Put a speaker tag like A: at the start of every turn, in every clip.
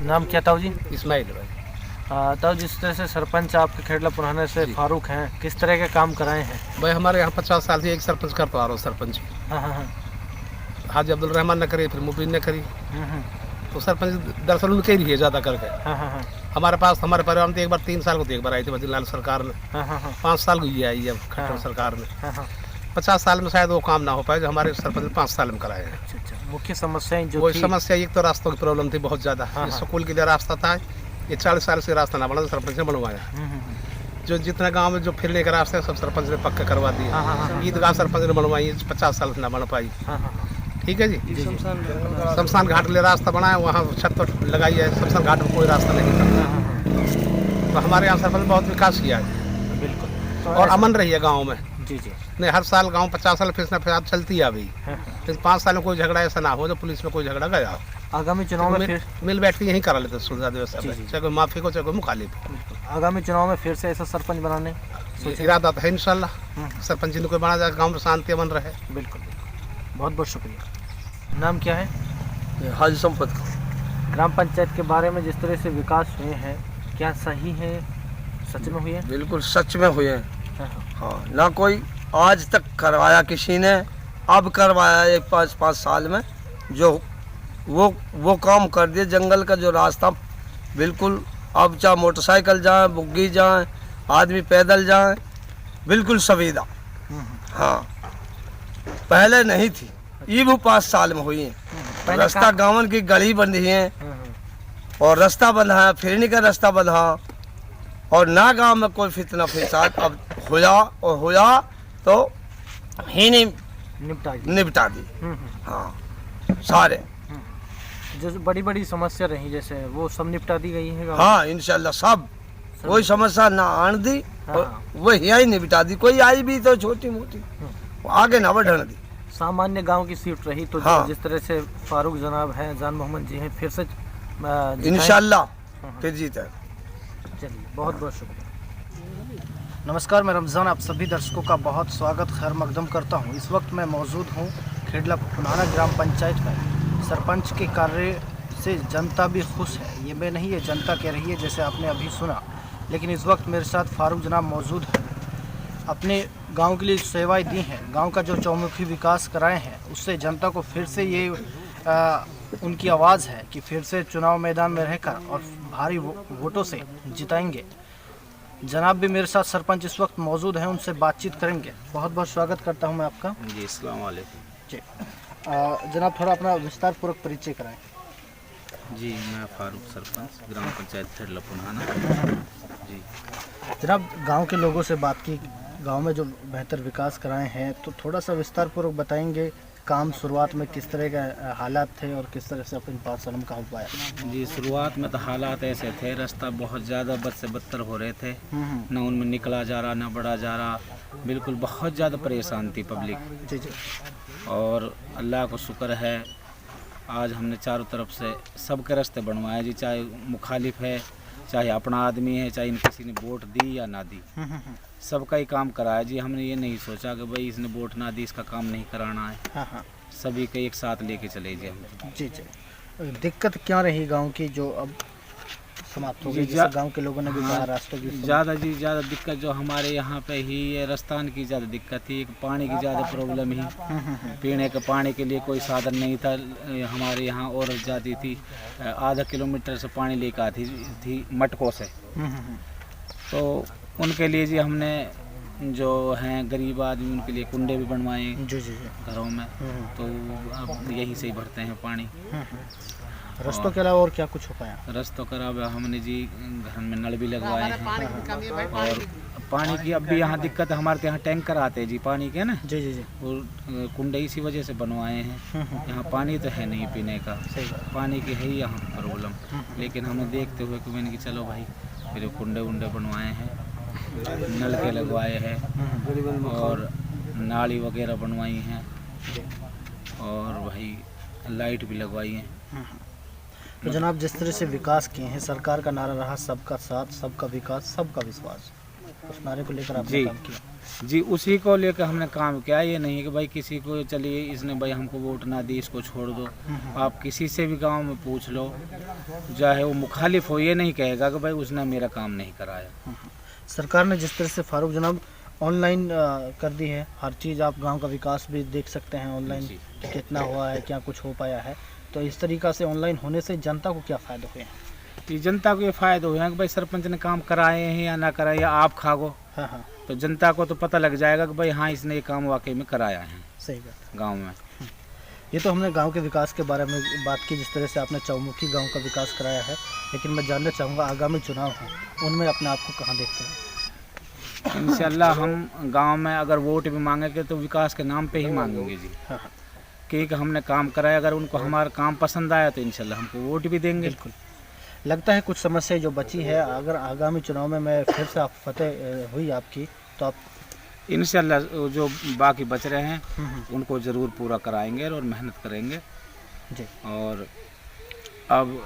A: नाम क्या ताऊ जी?
B: इस्माइल भाई।
A: ताऊ, जिस तरह से सरपंच आपके खेड़ला पुराने से फारूक हैं, किस तरह के काम कराए हैं?
B: भाई हमारे यहाँ 50 साल से एक सरपंच करता आ रहा हूँ। सरपंच
A: हाँ हाँ हाँ।
B: हाजी अब्दुल रहमान ने करी, फिर मुबीन ने करी। तो सरपंच दरअसल उनके ही रही है ज़्यादा करके।
A: हाँ हाँ हाँ।
B: हमारे पास हमारे परिवार में एक बार 3 साल को एक बार आई थी बद्रीलाल सरकार ने।
A: हाँ हाँ हाँ।
B: 5 साल को ये आई है खट्टर सरकार ने।
A: हाँ हाँ।
B: 50 साल में शायद वो काम ना हो पाए जो हमारे सरपंच ने 5 साल में कराए हैं।
A: अच्छा अच्छा। मुख्य समस्याएं जो
B: वो
A: थी?
B: समस्या एक तो रास्तों की प्रॉब्लम थी बहुत ज़्यादा।
A: हाँ,
B: स्कूल के लिए रास्ता था, ये 40 साल से रास्ता ना बना, सरपंच ने बनवाया। जो जितने गांव में जो फिरने के रास्ते सब सरपंच ने पक्का करवा दिए।
A: हाँ, हाँ, हाँ,
B: ईदगाह सरपंच ने बनवाई, 50 साल से ना बन पाई।
A: हाँ हाँ।
B: ठीक है जी। शमशान घाट के लिए रास्ता बनाया, वहाँ छत पर लगाई है। शमशान घाट में कोई रास्ता नहीं था। तो हमारे यहाँ सरपंच बहुत विकास किया है।
A: बिल्कुल।
B: और अमन रही है गाँव में।
A: जी जी।
B: नहीं, हर साल गांव 50 साल फिर चलती है अभी। लेकिन 5 साल में कोई झगड़ा ऐसा ना हो जो पुलिस में कोई झगड़ा गया हो।
A: आगामी चुनाव में फिर
B: मिल बैठ के यहीं करा लेते सुलझा व्यवस्था, चाहे कोई माफी को चाहे कोई मुखालिफ।
A: आगामी चुनाव में फिर से ऐसा सरपंच बनाने
B: इरादा है इंशाल्लाह। सरपंच जी ने कोई बना जाए, गाँव में शांति अमन रहे।
A: बिल्कुल। बहुत बहुत शुक्रिया। नाम क्या है?
C: हाजी संपत।
A: ग्राम पंचायत के बारे में जिस तरह से विकास हुए हैं, क्या सही है, सच में हुए हैं?
C: बिल्कुल सच में हुए हैं। हाँ, ना कोई आज तक करवाया किसी ने, अब करवाया एक 5 साल में जो वो काम कर दिए। जंगल का जो रास्ता बिल्कुल, अब चाहे मोटरसाइकिल जाए, बुग्गी जाए, आदमी पैदल जाए, बिल्कुल सुविधा। हाँ, पहले नहीं थी, ये वो 5 साल में हुई है। रास्ता गाँव की गली बंधी है और रास्ता बंधा है, फिरने का रास्ता बंधा, और ना गांव में कोई फितना फिसाद अब होया तो ही नहीं निपटा दी। हाँ, सारे
A: जो बड़ी बड़ी समस्या रही जैसे वो सब निपटा दी गई है।
C: हाँ, इंशाल्लाह सब कोई समस्या ना आन दी। वो यही निपटा दी। कोई आई भी तो छोटी मोटी, आगे ना बढ़ने दी।
A: सामान्य गांव की सीट रही तो
C: हाँ।
A: जिस तरह से फारूक जनाब हैं, जान मोहम्मद जी हैं, फिर से
C: इंशाल्लाह फिर जीते।
A: चलिए, बहुत बहुत शुक्रिया। नमस्कार, मैं रमज़ान आप सभी दर्शकों का बहुत स्वागत खैर मकदम करता हूं। इस वक्त मैं मौजूद हूं खेड़ला पुनाना ग्राम पंचायत में। सरपंच के कार्य से जनता भी खुश है, ये मैं नहीं, ये जनता कह रही है जैसे आपने अभी सुना। लेकिन इस वक्त मेरे साथ फारूक जनाब मौजूद हैं। अपने गांव के लिए सेवाएं दी हैं, गांव का जो चौमुखी विकास कराए हैं, उससे जनता को फिर से ये उनकी आवाज़ है कि फिर से चुनाव मैदान में रहकर और भारी वोटों से जिताएंगे। जनाब भी मेरे साथ सरपंच इस वक्त मौजूद हैं, उनसे बातचीत करेंगे। बहुत बहुत स्वागत करता हूं मैं आपका।
D: जी, अस्सलाम वालेकुम।
A: जी जनाब, थोड़ा अपना विस्तार पूर्वक परिचय कराएं।
D: जी, मैं फारूक, सरपंच ग्राम पंचायत खेड़ला पुनाना। जी
A: जनाब, गांव के लोगों से बात की, गांव में जो बेहतर विकास कराए हैं, तो थोड़ा सा विस्तार पूर्वक बताएंगे काम शुरुआत में किस तरह के हालात थे और किस तरह से अपन 5 साल में काम पाया?
D: जी, शुरुआत में तो हालात ऐसे थे, रास्ता बहुत ज़्यादा बद से बदतर हो रहे थे। ना उनमें निकला जा रहा, ना बढ़ा जा रहा, बिल्कुल बहुत ज़्यादा परेशान थी पब्लिक।
A: जी जी।
D: और अल्लाह को शुक्र है, आज हमने चारों तरफ से सबके रास्ते बनवाए जी। चाहे मुखालिफ है, चाहे अपना आदमी है, चाहे किसी ने वोट दी या ना दी, सबका ही काम कराया जी। हमने ये नहीं सोचा कि भाई इसने वोट ना दी, इसका काम नहीं कराना है।
A: हाँ हाँ।
D: सभी को एक साथ लेके चले जी हम।
A: जी जी। दिक्कत क्या रही गांव की जो अब समाप्त हो गई? जैसे गांव के लोगों ने भी कहा रास्तों की
D: ज़्यादा दिक्कत जो हमारे यहाँ पे ही है, रास्तान की ज़्यादा दिक्कत थी, पानी की ज़्यादा प्रॉब्लम ही। पीने के पानी के लिए कोई साधन नहीं था। हमारे यहाँ औरत जाती थी, आधा किलोमीटर से पानी लेकर आती थी मटकों से। तो उनके लिए जी हमने जो हैं गरीब आदमी, उनके लिए कुंडे भी बनवाए घरों में। तो अब यहीं से ही भरते हैं पानी।
A: रस्तों के अलावा और क्या कुछ हो पाया?
D: रस्तों के अलावा हमने जी घर में नल भी लगवाए हैं। और पानी की अब भी यहाँ दिक्कत है। हमारे यहाँ टैंकर आते हैं जी पानी के ना।
A: जी जी जी।
D: और कुंडे इसी वजह से बनवाए हैं। यहाँ पानी तो है नहीं पीने का, पानी की है ही यहाँ प्रॉब्लम। लेकिन हमें देखते हुए कि मैंने कि चलो भाई, फिर कुंडे उंडे बनवाए हैं, नल के लगवाए हैं, और नाली वगैरह बनवाई हैं, और भाई लाइट भी लगवाई हैं।
A: तो जनाब, जिस तरह से विकास किए हैं, सरकार का नारा रहा सबका साथ, सबका विकास, सबका विश्वास, उस नारे को लेकर आपने काम किया?
D: जी उसी को लेकर हमने काम किया। ये नहीं है कि भाई किसी को चलिए इसने भाई हमको वोट ना दी इसको छोड़ दो। आप किसी से भी गांव में पूछ लो, चाहे वो मुखालिफ हो, ये नहीं कहेगा कि भाई उसने मेरा काम नहीं कराया।
A: सरकार ने जिस तरह से फारूक जनाब ऑनलाइन कर दी है हर चीज़, आप गांव का विकास भी देख सकते हैं ऑनलाइन
D: जी।
A: कि कितना हुआ है, क्या कुछ हो पाया है। तो इस तरीक़ा से ऑनलाइन होने से जनता को क्या फ़ायदे हुए हैं?
D: कि जनता को ये फ़ायदा हुआ है कि भाई सरपंच ने काम कराए हैं या ना कराए, या आप खागो
A: हाँ हाँ,
D: तो जनता को तो पता लग जाएगा कि भाई हाँ इसने ये काम वाकई में कराया है
A: सही बात।
D: गांव में।
A: ये तो हमने गांव के विकास के बारे में बात की, जिस तरह से आपने चौमुखी गांव का विकास कराया है, लेकिन मैं जानना चाहूँगा आगामी चुनाव हैं उनमें अपने आप को कहाँ देखते हैं?
D: इंशाल्लाह हम गांव में अगर वोट भी मांगेंगे तो विकास के नाम पे ही मांगेंगे जी,
A: हाँ हाँ,
D: क्योंकि हमने काम कराया। अगर उनको हमारा काम पसंद आया तो इंशाल्लाह हमको वोट भी देंगे।
A: बिल्कुल। लगता है कुछ समस्या जो बची है, अगर आगामी चुनाव में मैं फिर से आप फतेह हुई आपकी तो आप
D: इंशाल्लाह जो बाकी बच रहे हैं उनको ज़रूर पूरा कराएंगे और मेहनत करेंगे।
A: जी,
D: और अब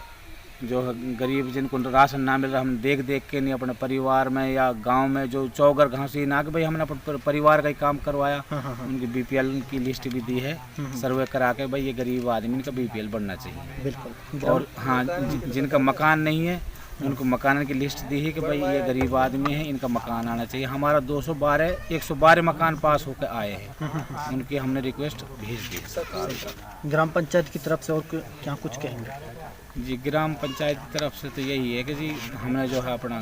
D: जो है गरीब जिनको राशन ना मिल रहा, हम देख देख के नहीं अपने परिवार में या गांव में जो चौगर घासी ना कि भाई हमने अपने परिवार का ही काम करवाया।
A: हाँ हाँ हाँ,
D: उनकी बीपीएल की लिस्ट भी दी है, सर्वे करा के भाई ये गरीब आदमी इनका बीपीएल बढ़ना चाहिए।
A: बिल्कुल।
D: और हाँ जिनका मकान नहीं है उनको मकान की लिस्ट दी है कि भाई ये गरीब आदमी है, इनका मकान आना चाहिए। हमारा 112 मकान पास होकर आए हैं, उनकी हमने रिक्वेस्ट भेज दी सरकार को।
A: ग्राम पंचायत की तरफ से और क्या कुछ कहेंगे?
D: जी ग्राम पंचायत की तरफ से तो यही है कि जी हमने जो है अपना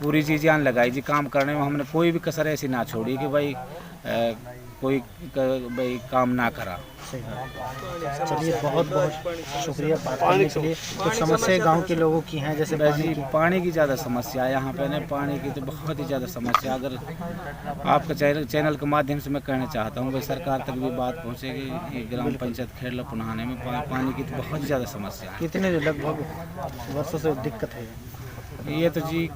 D: पूरी चीज़ जान लगाई जी, काम करने में हमने कोई भी कसर ऐसी ना छोड़ी कि भाई भाई काम ना करा।
A: सही बात। चलिए बहुत बहुत शुक्रिया बात करने के लिए। कुछ समस्याएं गांव के लोगों की हैं, जैसे
D: वैसे
A: पानी
D: ही
A: की।
D: पानी की ज़्यादा समस्या है यहाँ पे ना, पानी की तो बहुत ही ज़्यादा समस्या। अगर आपका चैनल के माध्यम से मैं कहना चाहता हूँ भाई सरकार तक भी बात पहुँचेगी। ये ग्राम पंचायत खेड़ला पुनहाने में पानी की तो बहुत ज़्यादा समस्या है।
A: कितने लगभग वर्षों से दिक्कत है?
D: ये तो जी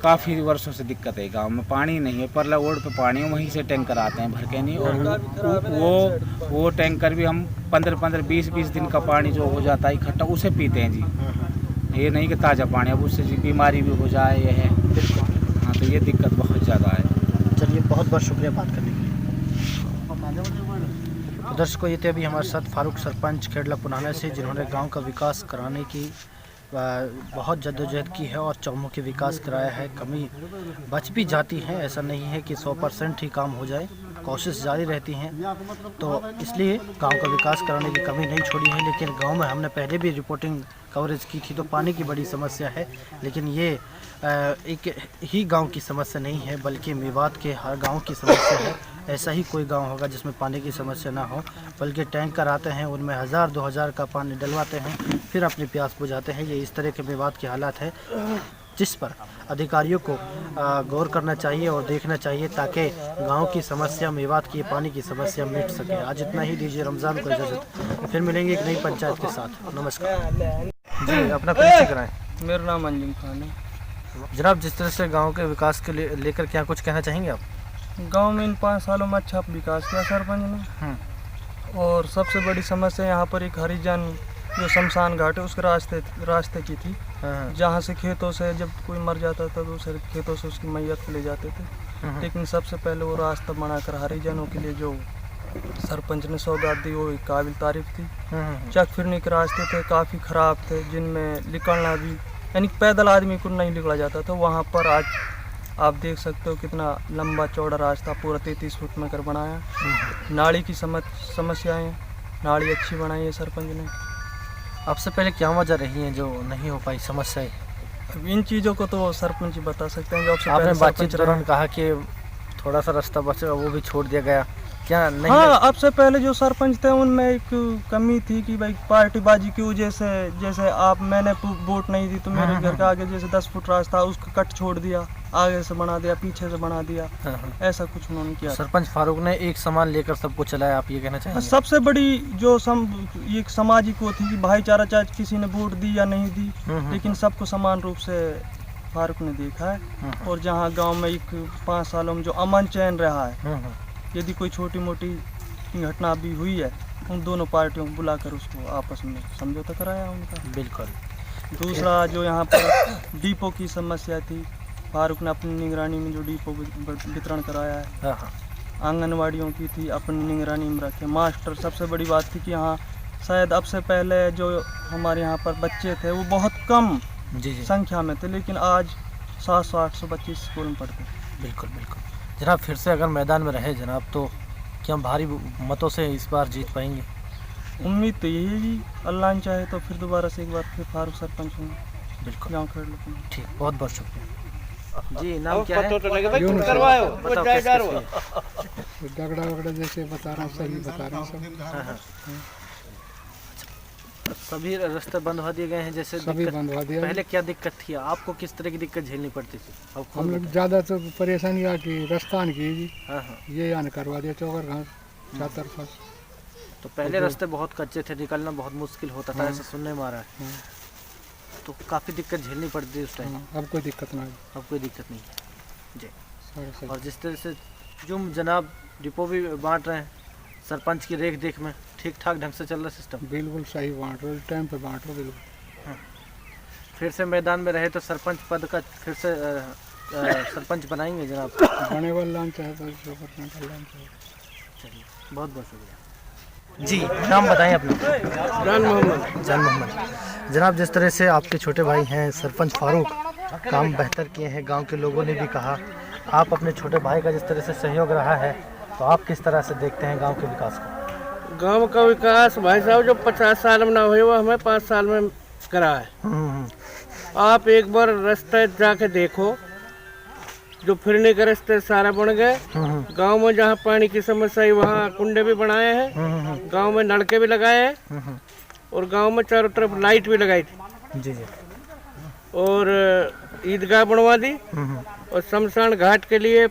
D: काफ़ी वर्षों से दिक्कत है गांव में, पानी नहीं है। परला रोड पे पानी है, वहीं से टैंकर आते हैं भर के नहीं, और वो टैंकर भी हम 15-15 20-20 दिन का पानी जो हो जाता है इकट्ठा उसे पीते हैं जी। ये नहीं कि ताज़ा पानी, अब उससे जी बीमारी भी हो जाए ये है। हाँ तो ये दिक्कत बहुत ज़्यादा है।
A: चलिए बहुत बहुत शुक्रिया बात करने के लिए। दर्शकों, ये थे अभी हमारे साथ फारूक सरपंच खेड़ला पुनाना से, जिन्होंने गांव का विकास कराने की बहुत जद्दोजहद की है और चौमुखी विकास कराया है। कमी बच भी जाती है, ऐसा नहीं है कि 100% ही काम हो जाए, कोशिश जारी रहती है। तो इसलिए गांव का विकास कराने की कमी नहीं छोड़ी है। लेकिन गांव में हमने पहले भी रिपोर्टिंग कवरेज की थी, तो पानी की बड़ी समस्या है। लेकिन ये एक ही गांव की समस्या नहीं है, बल्कि मेवात के हर गांव की समस्या है। ऐसा ही कोई गांव होगा जिसमें पानी की समस्या ना हो, बल्कि टैंकर आते हैं, उनमें 1000-2000 का पानी डलवाते हैं, फिर अपनी प्यास बुझाते हैं। ये इस तरह के मेवात के हालात है, जिस पर अधिकारियों को गौर करना चाहिए और देखना चाहिए, ताकि गांव की समस्या, मेवात की पानी की समस्या मिट सके। आज इतना ही, दीजिए रमज़ान को इजाज़त। फिर मिलेंगे एक नई पंचायत के साथ। नमस्कार जी, अपना परिचय कराएं।
E: मेरा नाम अंजुम खान है।
A: जनाब, जिस तरह से गांव के विकास के लेकर क्या कुछ कहना चाहेंगे आप?
E: गांव में इन 5 सालों में अच्छा विकास किया सरपंच ने। और सबसे बड़ी समस्या यहाँ पर एक हरिजन जो शमशान घाट है उसके रास्ते की थी, जहाँ से खेतों से जब कोई मर जाता था तो उसे खेतों से उसकी मैयत को ले जाते थे। लेकिन सबसे पहले वो रास्ता बनाकर हरिजनों के लिए जो सरपंच ने सौगात दी वो एक काबिल तारीफ थी। चक फिरने के रास्ते थे, काफ़ी ख़राब थे, जिनमें निकलना भी यानी पैदल आदमी को नहीं निकला जाता था। वहाँ पर आज आप देख सकते हो कितना लंबा चौड़ा रास्ता पूरा 33 फुट में कर बनाया। नाली की समस्याएं, नाली अच्छी बनाई है सरपंच ने।
A: आपसे पहले क्या वजह रही है जो नहीं हो पाई समस्याएं?
E: अब इन चीज़ों को तो सरपंच ही बता सकते हैं। जो
A: आपने बातचीत दौरान कहा कि थोड़ा सा रास्ता बचा, वो भी छोड़ दिया गया, क्या नहीं?
E: हाँ, अब से पहले जो सरपंच थे उनमें एक कमी थी कि भाई पार्टीबाजी की वजह से, जैसे मैंने वोट नहीं दी तो मेरे घर के आगे जैसे 10 फुट रास्ता उसको कट छोड़ दिया, आगे से बना दिया, पीछे से बना दिया। ऐसा कुछ उन्होंने किया।
A: सरपंच फारूक ने एक समान लेकर सबको चलाया, आप ये कहना चाहेंगे?
E: सबसे बड़ी जो एक सामाजिक वो थी कि भाईचारा, चाहे किसी ने वोट दी या नहीं दी, लेकिन सबको समान रूप से फारूक ने देखा है। और जहाँ गांव में एक 5 सालों में जो अमन चैन रहा है, यदि कोई छोटी मोटी घटना भी हुई है, उन दोनों पार्टियों को बुलाकर उसको आपस में समझौता कराया उनका।
A: बिल्कुल।
E: दूसरा जो यहाँ पर डिपो की समस्या थी, फारूक ने अपनी निगरानी में जो डिपो वितरण कराया है।
A: हाँ हाँ।
E: आंगनवाड़ियों की थी अपनी निगरानी में रखे। मास्टर, सबसे बड़ी बात थी कि यहाँ शायद अब से पहले जो हमारे यहाँ पर बच्चे थे वो बहुत कम
A: जी जी
E: संख्या में थे, लेकिन आज 700-800 बच्चे स्कूल में पढ़ते हैं।
A: बिल्कुल बिल्कुल। जनाब फिर से अगर मैदान में रहे जनाब तो क्या भारी मतों से इस बार जीत पाएंगे?
E: उम्मीद तो यही है जी, अल्लाह ने चाहे तो फिर दोबारा से एक बार फिर फारूक सरपंच होंगे।
A: बिल्कुल।
E: गाँव खेड़ लेते हैं।
A: ठीक, बहुत बहुत शुक्रिया। जी, नाम क्या है?
B: बताओ
A: कैसे?
B: डगड़ा वगड़ा जैसे बता रहा हूँ, सही बता रहा हूँ सब।
A: हाँ हाँ। सभी रास्ते बंद हो दिए गए हैं जैसे
B: सभी बंद हो दिया।
A: पहले क्या दिक्कत थी? आपको किस तरह की दिक्कत झेलनी पड़ती थी?
B: हम लोग ज़्यादा तो परेशानी आ कि रास्तान की जी,
A: हाँ हाँ।
B: ये यान करवा दिया चौकर घास चार फस।
A: तो पहले रास्ते बहुत कच्चे थे, निकलना बहुत मुश्किल होता था, ऐसा सुनने में आ रहा है। तो काफ़ी दिक्कत झेलनी पड़ती है उस टाइम।
B: अब कोई दिक्कत ना है।
A: अब कोई दिक्कत नहीं है जी।
B: सारे सही।
A: और जिस तरह से जुम जनाब डिपो भी बांट रहे हैं सरपंच की रेख देख में, ठीक ठाक ढंग से चल रहा सिस्टम?
B: बिल्कुल सही बांट रहे हो, टाइम पे बांट रहे हो बिल्कुल।
A: फिर से मैदान में रहे तो सरपंच पद का फिर से सरपंच बनाएंगे जनाब?
B: बने वाला चाहे तो 100% चाहे।
A: चलिए, बहुत बहुत शुक्रिया जी। नाम बताएं अपना?
B: जान मोहम्मद।
A: जान मोहम्मद। जनाब जिस तरह से आपके छोटे भाई हैं सरपंच फारूक, काम बेहतर किए हैं, गांव के लोगों ने भी कहा, आप अपने छोटे भाई का जिस तरह से सहयोग रहा है तो आप किस तरह से देखते हैं गांव के विकास को?
F: गांव का विकास भाई साहब जो 50 साल में ना हुए वो हमें 5 साल में करा है। आप एक बार रास्ते जाके देखो, जो फिरने के रास्ते सारा बन गए। गांव में जहाँ पानी की समस्या है वहाँ कुंडे भी बनाए हैं, गांव में नलके भी लगाए हैं, और गांव में चारों तरफ लाइट भी लगाई थी
A: जी जी।
F: और ईदगाह बनवा दी। और शमशान घाट के लिए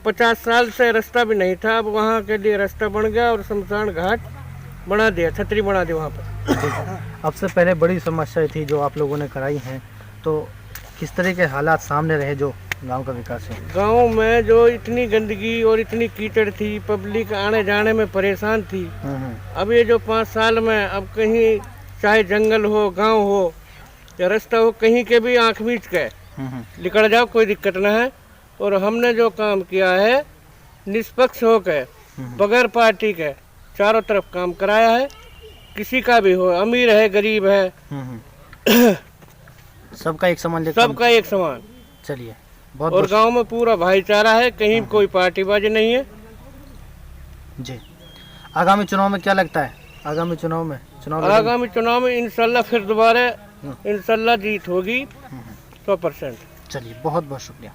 F: 50 साल से रास्ता भी नहीं था, अब वहाँ के लिए रास्ता बन गया और शमशान घाट बना दिया, छतरी बना दी वहाँ पर।
A: अब से पहले बड़ी समस्या थी जो आप लोगों ने कराई हैं, तो किस तरह के हालात सामने रहे जो गांव का विकास है?
F: गांव में जो इतनी गंदगी और इतनी कीचड़ थी, पब्लिक आने जाने में परेशान थी। अब ये जो 5 साल में अब कहीं चाहे जंगल हो, गांव हो या रास्ता हो, कहीं के भी आँख बीच के निकल जाओ, कोई दिक्कत ना है। और हमने जो काम किया है निष्पक्ष होकर, बगैर पार्टी के चारों तरफ काम कराया है। किसी का भी हो, अमीर है गरीब है,
A: सबका एक समान लेकर
F: सबका एक समान।
A: चलिए, बहुत
F: और
A: बहुत
F: गांव में पूरा भाईचारा है, कहीं कोई पार्टीबाजी नहीं है
A: जी। आगामी चुनाव में क्या लगता है? आगामी चुनाव में
F: आगामी चुनाव में इंशाल्लाह फिर दोबारा इंशाल्लाह जीत होगी 100%।
A: चलिए, बहुत बहुत शुक्रिया।